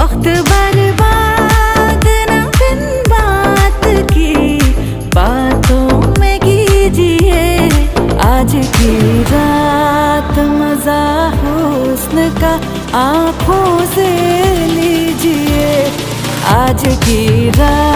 वक्त बर्बाद न बिन बात की बातों में कीजिए। आज की रात मजा हुस्न का आँखों से लीजिए। आज की रात